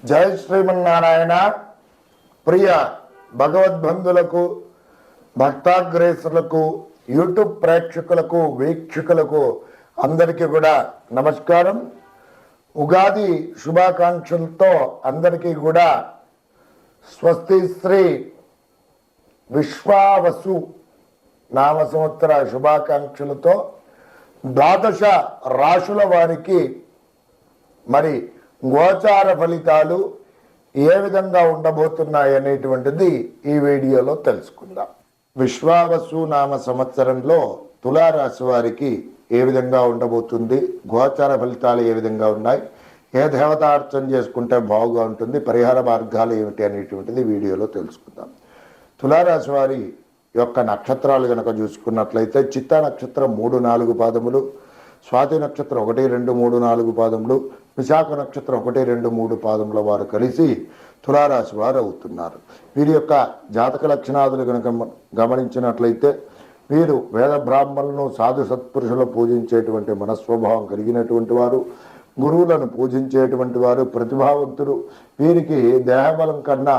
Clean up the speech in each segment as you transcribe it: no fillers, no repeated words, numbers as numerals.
జై శ్రీమన్నారాయణ. ప్రియ భగవద్బంధులకు, భక్తాగ్రేసులకు, యూట్యూబ్ ప్రేక్షకులకు, వీక్షకులకు అందరికీ కూడా నమస్కారం. ఉగాది శుభాకాంక్షలతో అందరికీ కూడా స్వస్తి శ్రీ విశ్వావసు నామ సంవత్సర శుభాకాంక్షలతో ద్వాదశ రాశుల వారికి మరి గోచార ఫలితాలు ఏ విధంగా ఉండబోతున్నాయి అనేటువంటిది ఈ వీడియోలో తెలుసుకుందాం. విశ్వావసు నామ సంవత్సరంలో తులారాశి వారికి ఏ విధంగా ఉండబోతుంది, గోచార ఫలితాలు ఏ విధంగా ఉన్నాయి, ఏ దేవతార్చన చేసుకుంటే బాగుగా ఉంటుంది, పరిహార మార్గాలు ఏమిటి అనేటువంటిది వీడియోలో తెలుసుకుందాం. తులారాశి వారి యొక్క నక్షత్రాలు కనుక చూసుకున్నట్లయితే చిత్తా నక్షత్రం 3, 4 పాదములు, స్వాతి నక్షత్రం 1, 2, 3, 4 పాదములు, విశాఖ నక్షత్రం 1, 2, 3 పాదముల వారు కలిసి తులారాశి వారు అవుతున్నారు. వీరి యొక్క జాతక లక్షణాదులు కనుక గమనించినట్లయితే వీరు వేద బ్రాహ్మణులను, సాధు సత్పురుషులను పూజించేటువంటి మనస్వభావం కలిగినటువంటి వారు, గురువులను పూజించేటువంటి వారు, ప్రతిభావంతులు. వీరికి దేహబలం కన్నా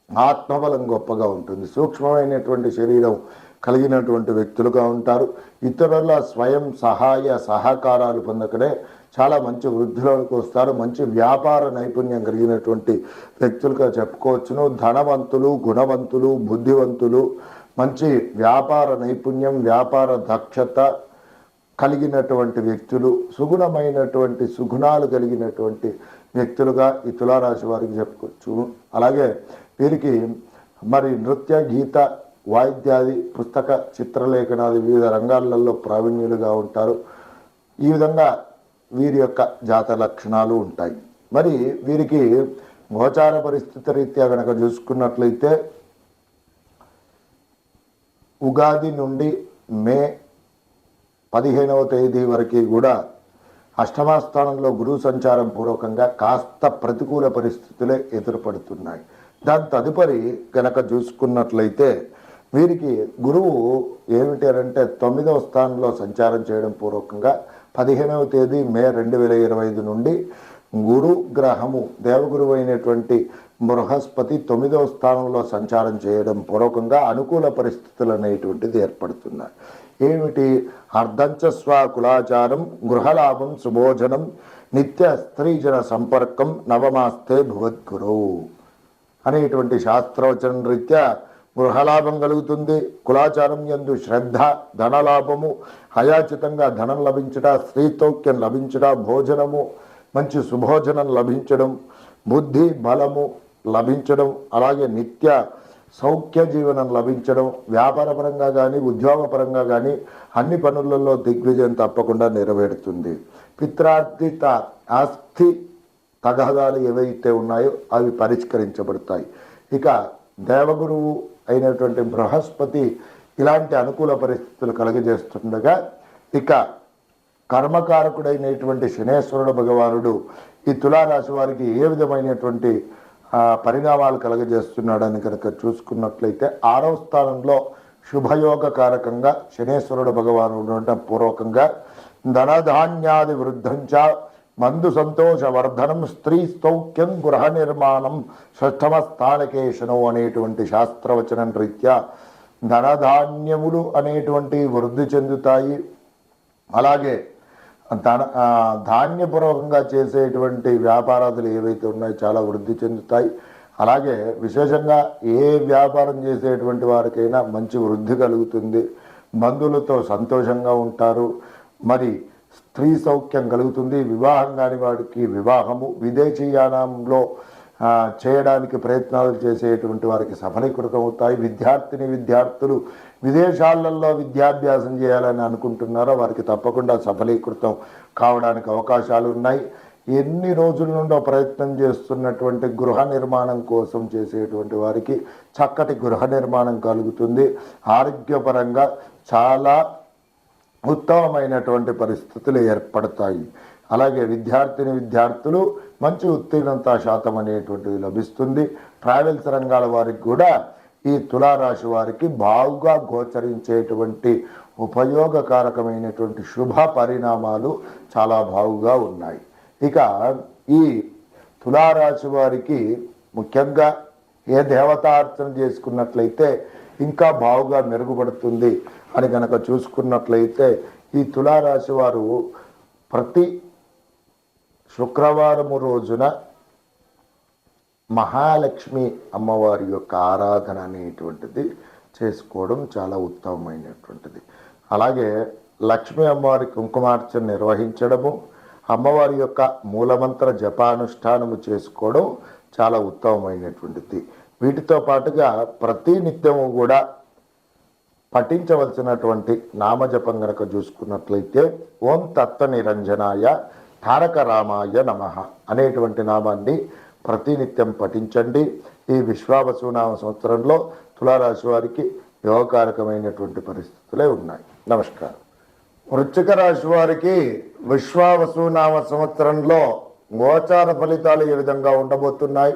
ఆత్మబలం గొప్పగా ఉంటుంది. సూక్ష్మమైనటువంటి శరీరం కలిగినటువంటి వ్యక్తులుగా ఉంటారు. ఇతరుల స్వయం సహాయ సహకారాలు పొందకనే చాలా మంచి వృద్ధిలోకి వస్తారు. మంచి వ్యాపార నైపుణ్యం కలిగినటువంటి వ్యక్తులుగా చెప్పుకోవచ్చును. ధనవంతులు, గుణవంతులు, బుద్ధివంతులు, మంచి వ్యాపార నైపుణ్యం, వ్యాపార దక్షత కలిగినటువంటి వ్యక్తులు, సుగుణమైనటువంటి సుగుణాలు కలిగినటువంటి వ్యక్తులుగా ఈ తులారాశి వారికి చెప్పుకోవచ్చు. అలాగే వీరికి మరి నృత్య, గీత, వాయిద్యాది, పుస్తక, చిత్రలేఖనాది వివిధ రంగాలలో ప్రావీణ్యులుగా ఉంటారు. ఈ విధంగా వీరి యొక్క జాత లక్షణాలు ఉంటాయి. మరి వీరికి గోచార పరిస్థితి రీత్యా కనుక చూసుకున్నట్లయితే ఉగాది నుండి మే 15వ తేదీ వరకు కూడా అష్టమాస్థానంలో గురువు సంచారం పూర్వకంగా కాస్త ప్రతికూల పరిస్థితులే ఎదురుపడుతున్నాయి. దాని తదుపరి కనుక చూసుకున్నట్లయితే వీరికి గురువు ఏమిటి అంటే 9వ స్థానంలో సంచారం చేయడం పూర్వకంగా 15వ తేదీ మే 2025 నుండి గురు గ్రహము దేవగురువు అయినటువంటి బృహస్పతి 9వ స్థానంలో సంచారం చేయడం పూర్వకంగా అనుకూల పరిస్థితులు అనేటువంటిది ఏర్పడుతున్నాయి. ఏమిటి? అర్ధంచ స్వకులాచారం, గృహలాభం, సుభోజనం, నిత్య స్త్రీజన సంపర్కం, నవమాస్తే భువద్గురు అనేటువంటి శాస్త్రవచన రీత్యా గృహలాభం కలుగుతుంది. కులాచారం యందు శ్రద్ధ, ధనలాభము, హయాచితంగా ధనం లభించట, స్త్రీతౌక్యం లభించట, భోజనము, మంచి సుభోజనం లభించడం, బుద్ధి బలము లభించడం, అలాగే నిత్య సౌఖ్య జీవనం లభించడం, వ్యాపారపరంగా కానీ ఉద్యోగపరంగా కానీ అన్ని పనులలో దిగ్విజయం తప్పకుండా నెరవేరుతుంది. పిత్రార్జిత ఆస్తి తగాదాలు ఏవైతే ఉన్నాయో అవి పరిష్కరించబడతాయి. ఇక దేవగురువు అయినటువంటి బృహస్పతి ఇలాంటి అనుకూల పరిస్థితులు కలుగజేస్తుండగా ఇక కర్మకారకుడైనటువంటి శనేశ్వరుడు భగవానుడు ఈ తులారాశి వారికి ఏ విధమైనటువంటి పరిణామాలు కలుగజేస్తున్నాడని కనుక చూసుకున్నట్లయితే 6వ స్థానంలో శుభయోగ కారకంగా శనేశ్వరుడు భగవానుడు ఉండటం పూర్వకంగా ధనధాన్యాది వృద్ధంచ, మందు సంతోష వర్ధనం, స్త్రీ సౌఖ్యం, గృహ నిర్మాణం, 6వ స్థానకేశనం అనేటువంటి శాస్త్రవచనం రీత్యా ధనధాన్యములు అనేటువంటి వృద్ధి చెందుతాయి. అలాగే ధాన్యపూర్వకంగా చేసేటువంటి వ్యాపారాలు ఏవైతే ఉన్నాయో చాలా వృద్ధి చెందుతాయి. అలాగే విశేషంగా ఏ వ్యాపారం చేసేటువంటి వారికైనా మంచి వృద్ధి కలుగుతుంది. బంధువులతో సంతోషంగా ఉంటారు. మరి స్త్రీ సౌఖ్యం కలుగుతుంది. వివాహం కాని వాడికి వివాహము, విదేశీయానంలో చేయడానికి ప్రయత్నాలు చేసేటువంటి వారికి సఫలీకృతం అవుతాయి. విద్యార్థులు విదేశాలలో విద్యాభ్యాసం చేయాలని అనుకుంటున్నారో వారికి తప్పకుండా సఫలీకృతం కావడానికి అవకాశాలు ఉన్నాయి. ఎన్ని రోజుల నుండో ప్రయత్నం చేస్తున్నటువంటి గృహ నిర్మాణం కోసం చేసేటువంటి వారికి చక్కటి గృహ నిర్మాణం కలుగుతుంది. ఆరోగ్యపరంగా చాలా ఉత్తమమైనటువంటి పరిస్థితులు ఏర్పడతాయి. అలాగే విద్యార్థులు మంచి ఉత్తీర్ణత శాతం అనేటువంటిది లభిస్తుంది. ట్రావెల్స్ రంగాల వారికి కూడా ఈ తులారాశి వారికి బాగా గోచరించేటువంటి ఉపయోగకారకమైనటువంటి శుభ పరిణామాలు చాలా బాగుగా ఉన్నాయి. ఇక ఈ తులారాశి వారికి ముఖ్యంగా ఏ దేవతార్చన చేసుకున్నట్లయితే ఇంకా బాగుగా మెరుగుపడుతుంది అని కనుక చూసుకున్నట్లయితే ఈ తులారాశి వారు ప్రతి శుక్రవారము రోజున మహాలక్ష్మి అమ్మవారి యొక్క ఆరాధన అనేటువంటిది చేసుకోవడం చాలా ఉత్తమమైనటువంటిది. అలాగే లక్ష్మీ అమ్మవారి కుంకుమార్చన నిర్వహించడము, అమ్మవారి యొక్క మూలమంత్ర జపానుష్ఠానము చేసుకోవడం చాలా ఉత్తమమైనటువంటిది. వీటితో పాటుగా ప్రతి నిత్యము కూడా పఠించవలసినటువంటి నామజపం గనక చూసుకున్నట్లయితే ఓం తత్వ నిరంజనాయ తారక రామాయ నమః అనేటువంటి నామాన్ని ప్రతినిత్యం పఠించండి. ఈ విశ్వావసునామ సంవత్సరంలో తులారాశి వారికి యోగకారకమైనటువంటి పరిస్థితులే ఉన్నాయి. నమస్కారం. వృశ్చిక రాశి వారికి విశ్వావసునామ సంవత్సరంలో గోచార ఫలితాలు ఏ విధంగా ఉండబోతున్నాయి,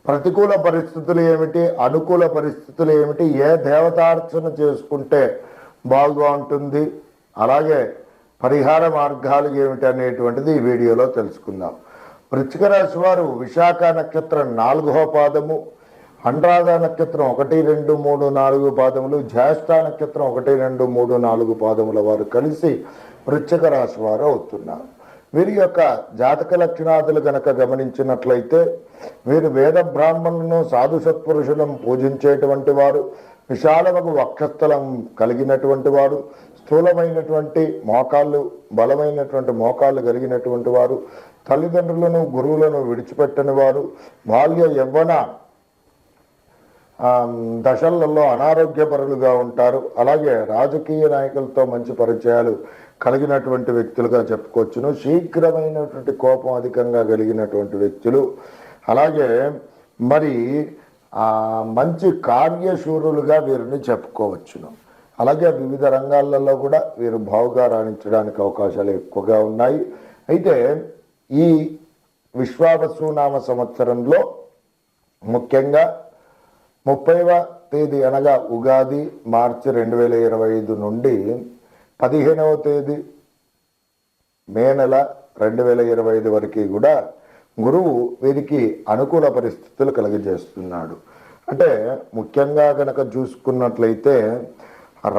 ప్రతికూల పరిస్థితులు ఏమిటి, అనుకూల పరిస్థితులు ఏమిటి, ఏ దేవతార్చన చేసుకుంటే బాగా ఉంటుంది, అలాగే పరిహార మార్గాలు ఏమిటి అనేటువంటిది ఈ వీడియోలో తెలుసుకుందాం. వృశ్చిక రాశి వారు విశాఖ నక్షత్రం 4వ పాదము, అనురాధ నక్షత్రం 1, 2, 3, 4 పాదములు, జ్యేష్ఠ నక్షత్రం 1, 2, 3, 4 పాదముల వారు కలిసి వృశ్చిక రాశి వారు అవుతున్నారు. వీరి యొక్క జాతక లక్షణాదులు గనక గమనించినట్లయితే వీరు వేద బ్రాహ్మణులను సాధు సత్పురుషులను పూజించేటువంటి వారు, విశాలమగు వక్షస్థలం కలిగినటువంటి వారు, స్థూలమైనటువంటి మోకాళ్ళు, బలమైనటువంటి మోకాళ్ళు కలిగినటువంటి వారు, తల్లిదండ్రులను గురువులను విడిచిపెట్టని వారు, బాల్య యవ్వన దశలలో అనారోగ్యపరులుగా ఉంటారు. అలాగే రాజకీయ నాయకులతో మంచి పరిచయాలు కలిగినటువంటి వ్యక్తులుగా చెప్పుకోవచ్చును. శీఘ్రమైనటువంటి కోపం అధికంగా కలిగినటువంటి వ్యక్తులు, అలాగే మరి మంచి కార్యశూరులుగా వీరిని చెప్పుకోవచ్చును. అలాగే వివిధ రంగాలలో కూడా వీరు బావుగా రాణించడానికి అవకాశాలు ఎక్కువగా ఉన్నాయి. అయితే ఈ విశ్వావసునామ సంవత్సరంలో ముఖ్యంగా 30వ తేదీ అనగా ఉగాది మార్చి 2025 నుండి 15వ తేదీ మే నెల 2025 వరకు కూడా గురువు వీరికి అనుకూల పరిస్థితులు కలిగజేస్తున్నాడు. అంటే ముఖ్యంగా కనుక చూసుకున్నట్లయితే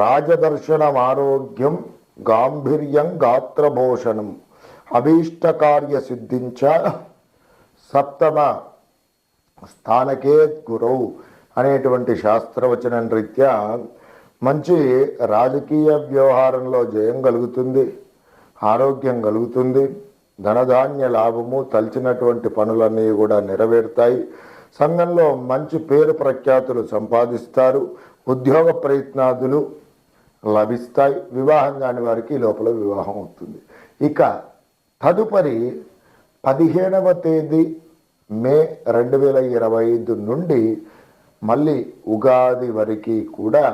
రాజదర్శనం, ఆరోగ్యం, గాంభీర్యం, గాత్రభూషణం, అభీష్టకార్య సిద్ధించ సప్తమ స్థానకే గురవు అనేటువంటి శాస్త్రవచనం రీత్యా మంచి రాజకీయ వ్యవహారంలో జయం కలుగుతుంది, ఆరోగ్యం కలుగుతుంది, ధనధాన్య లాభము, తలచినటువంటి పనులన్నీ కూడా నెరవేరుతాయి. సంఘంలో మంచి పేరు ప్రఖ్యాతులు సంపాదిస్తారు, ఉద్యోగ ప్రయత్నాదులు లభిస్తాయి. వివాహం కాని వారికి లోపల వివాహం అవుతుంది. ఇక తదుపరి 15వ తేదీ మే 2025 నుండి మళ్ళీ ఉగాది వరకు కూడా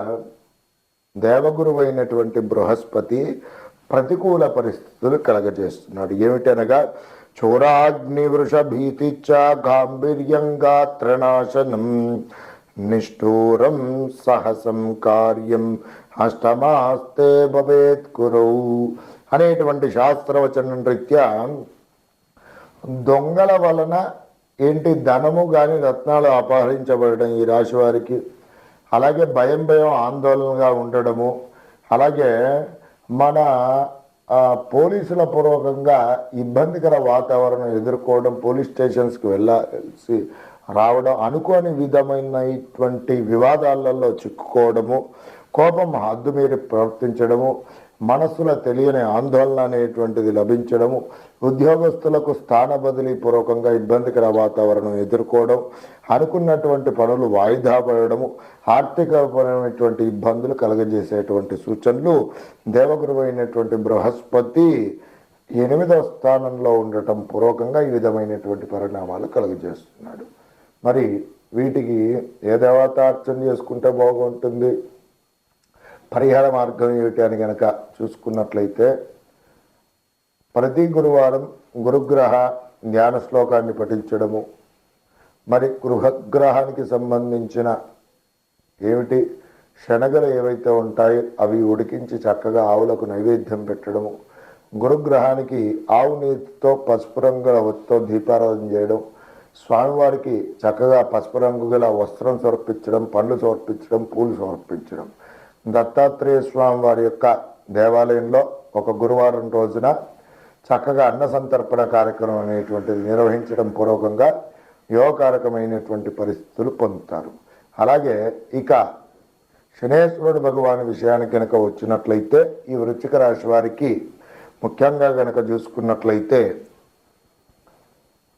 దేవగురువు అయినటువంటి బృహస్పతి ప్రతికూల పరిస్థితులు కలగజేస్తున్నాడు. ఏమిటనగా చోరాగ్ని వృష భీతిచ్చ గాంభీర్యంగా త్రణాశనం నిష్ఠూరం సాహసం కార్యం అష్టమాస్తే భవేత్ కురౌ అనేటువంటి శాస్త్రవచనం రీత్యా దొంగల వలన ఏంటి ధనము కానీ రత్నాలు అపహరించబడడం ఈ రాశి వారికి, అలాగే భయం ఆందోళనగా ఉండడము, అలాగే మన పోలీసుల పూర్వకంగా ఇబ్బందికర వాతావరణం ఎదుర్కోవడం, పోలీస్ స్టేషన్స్కి వెళ్ళాల్సి రావడం, అనుకోని విధమైనటువంటి వివాదాలలో చిక్కుకోవడము, కోపం హద్దుమీరి ప్రవర్తించడము, మనస్సులో తెలియని ఆందోళన అనేటువంటిది లభించడము, ఉద్యోగస్తులకు స్థాన బదిలీ పూర్వకంగా ఇబ్బందికర వాతావరణం ఎదుర్కోవడం, అనుకున్నటువంటి పనులు వాయిదా పడడము, ఆర్థికపరమైనటువంటి ఇబ్బందులు కలగజేసేటువంటి సూచనలు దేవగురువు అయినటువంటి బృహస్పతి 8వ స్థానంలో ఉండటం పూర్వకంగా ఈ విధమైనటువంటి పరిణామాలు కలుగజేస్తున్నాడు. మరి వీటికి ఏ దేవతార్చన చేసుకుంటే బాగుంటుంది, పరిహార మార్గం ఏమిటి అని కనుక చూసుకున్నట్లయితే ప్రతి గురువారం గురుగ్రహ ధ్యాన శ్లోకాన్ని పఠించడము, మరి గృహగ్రహానికి సంబంధించిన ఏమిటి శనగలు ఏవైతే ఉంటాయో అవి ఉడికించి చక్కగా ఆవులకు నైవేద్యం పెట్టడము, గురుగ్రహానికి ఆవు నేతితో పసుపు రంగుల ఒత్తితో దీపారాధన చేయడం, స్వామివారికి చక్కగా పసుపు రంగు గల వస్త్రం సమర్పించడం, పండ్లు సమర్పించడం, పూలు సమర్పించడం. దత్తాత్రేయ స్వామి వారి యొక్క దేవాలయంలో ఒక గురువారం రోజున చక్కగా అన్న సంతర్పణ కార్యక్రమం అనేటువంటిది నిర్వహించడం పూర్వకంగా యోగకారకమైనటువంటి పరిస్థితులు పొందుతారు. అలాగే ఇక శనేశ్వరుడు భగవాను విషయానికి కనుక వచ్చినట్లయితే ఈ వృశ్చిక రాశి వారికి ముఖ్యంగా కనుక చూసుకున్నట్లయితే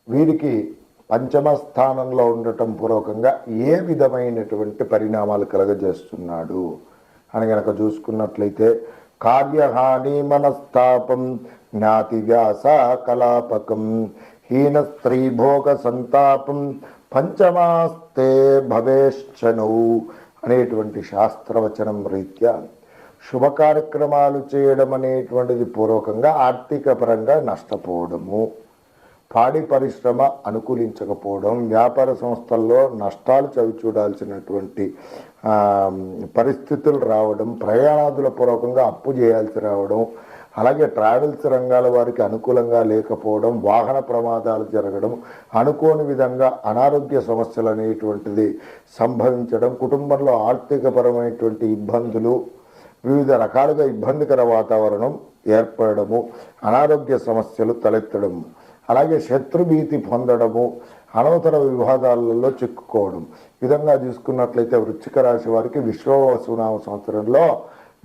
వీరికి పంచమ స్థానంలో ఉండటం పూర్వకంగా ఏ విధమైనటువంటి పరిణామాలు కలగజేస్తున్నాడు అని కనుక చూసుకున్నట్లయితే కార్యహాని మనస్తాపం జ్ఞాతి వ్యాస కలాపకం హీన స్త్రీ భోగ సంతాపం పంచమాస్తే భవేశ్చనౌ అనేటువంటి శాస్త్రవచనం రీత్యా శుభ కార్యక్రమాలు చేయడం అనేటువంటిది పూర్వకంగా ఆర్థిక పరంగా నష్టపోవడము, పాడి పరిశ్రమ అనుకూలించకపోవడం, వ్యాపార సంస్థల్లో నష్టాలు చవిచూడాల్సినటువంటి పరిస్థితులు రావడం, ప్రయాణాదుల పూర్వకంగా అప్పు చేయాల్సి రావడం, అలాగే ట్రావెల్స్ రంగాల వారికి అనుకూలంగా లేకపోవడం, వాహన ప్రమాదాలు జరగడం, అనుకోని విధంగా అనారోగ్య సమస్యలు అనేటువంటిది సంభవించడం, కుటుంబంలో ఆర్థికపరమైనటువంటి ఇబ్బందులు, వివిధ రకాలుగా ఇబ్బందికర వాతావరణం ఏర్పడము, అనారోగ్య సమస్యలు తలెత్తడము, అలాగే శత్రుభీతి పొందడము, అనవసర వివాదాలలో చిక్కుకోవడం. విధంగా చూసుకున్నట్లయితే వృశ్చిక రాశి వారికి విశ్వవసునామ సంవత్సరంలో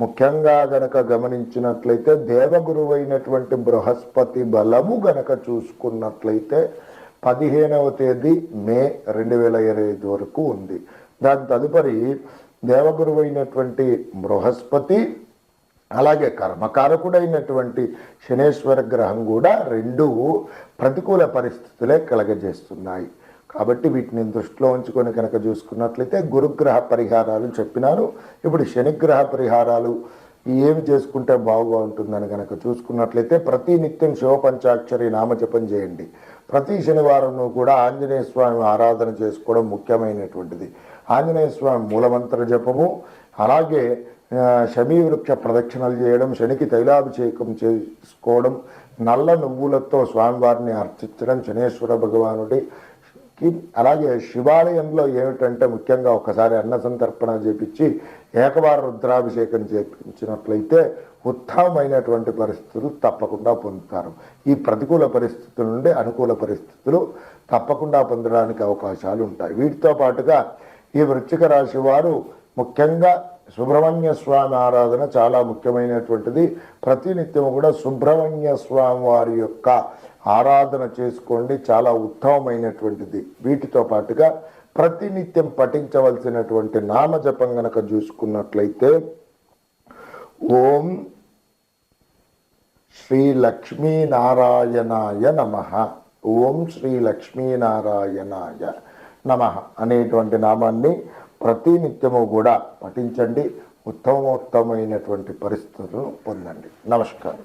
ముఖ్యంగా గనక గమనించినట్లయితే దేవగురువైనటువంటి బృహస్పతి బలము గనక చూసుకున్నట్లయితే 15వ తేదీ మే 2025 వరకు ఉంది. దాని తదుపరి దేవగురువైనటువంటి బృహస్పతి అలాగే కర్మకారకుడైనటువంటి శనేశ్వర గ్రహం కూడా రెండు ప్రతికూల పరిస్థితులే కలగజేస్తున్నాయి. కాబట్టి వీటిని దృష్టిలో ఉంచుకొని కనుక చూసుకున్నట్లయితే గురుగ్రహ పరిహారాలు చెప్పినాను. ఇప్పుడు శనిగ్రహ పరిహారాలు ఏమి చేసుకుంటే బాగుగా ఉంటుందని కనుక చూసుకున్నట్లయితే ప్రతి నిత్యం శివపంచాక్షరి నామజపం చేయండి. ప్రతి శనివారం కూడా ఆంజనేయ స్వామి ఆరాధన చేసుకోవడం ముఖ్యమైనటువంటిది. ఆంజనేయ స్వామి మూలమంత్ర జపము, అలాగే శమీ వృక్ష ప్రదక్షిణలు చేయడం, శనికి తైలాభిషేకం చేసుకోవడం, నల్ల నువ్వులతో స్వామివారిని అర్చించడం శనేశ్వర భగవానుడికి. అలాగే శివాలయంలో ఏమిటంటే ముఖ్యంగా ఒకసారి అన్న సంతర్పణ చేపించి ఏకవార రుద్రాభిషేకం చేయించినట్లయితే ఉత్తమమైనటువంటి పరిస్థితులు తప్పకుండా పొందుతారు. ఈ ప్రతికూల పరిస్థితుల నుండి అనుకూల పరిస్థితులు తప్పకుండా పొందడానికి అవకాశాలు ఉంటాయి. వీటితో పాటుగా ఈ వృశ్చిక రాశి వారు ముఖ్యంగా సుబ్రహ్మణ్య స్వామి ఆరాధన చాలా ముఖ్యమైనటువంటిది. ప్రతినిత్యం కూడా సుబ్రహ్మణ్య స్వామి వారి యొక్క ఆరాధన చేసుకోండి, చాలా ఉత్తమమైనటువంటిది. వీటితో పాటుగా ప్రతినిత్యం పఠించవలసినటువంటి నామజపం గనక చూసుకున్నట్లయితే ఓం శ్రీ లక్ష్మీనారాయణాయ నమః, ఓం శ్రీ లక్ష్మీనారాయణాయ నమః అనేటువంటి నామాన్ని ప్రతినిత్యము కూడా పఠించండి. ఉత్తమోత్తమైనటువంటి పరిస్థితులను పొందండి. నమస్కారం.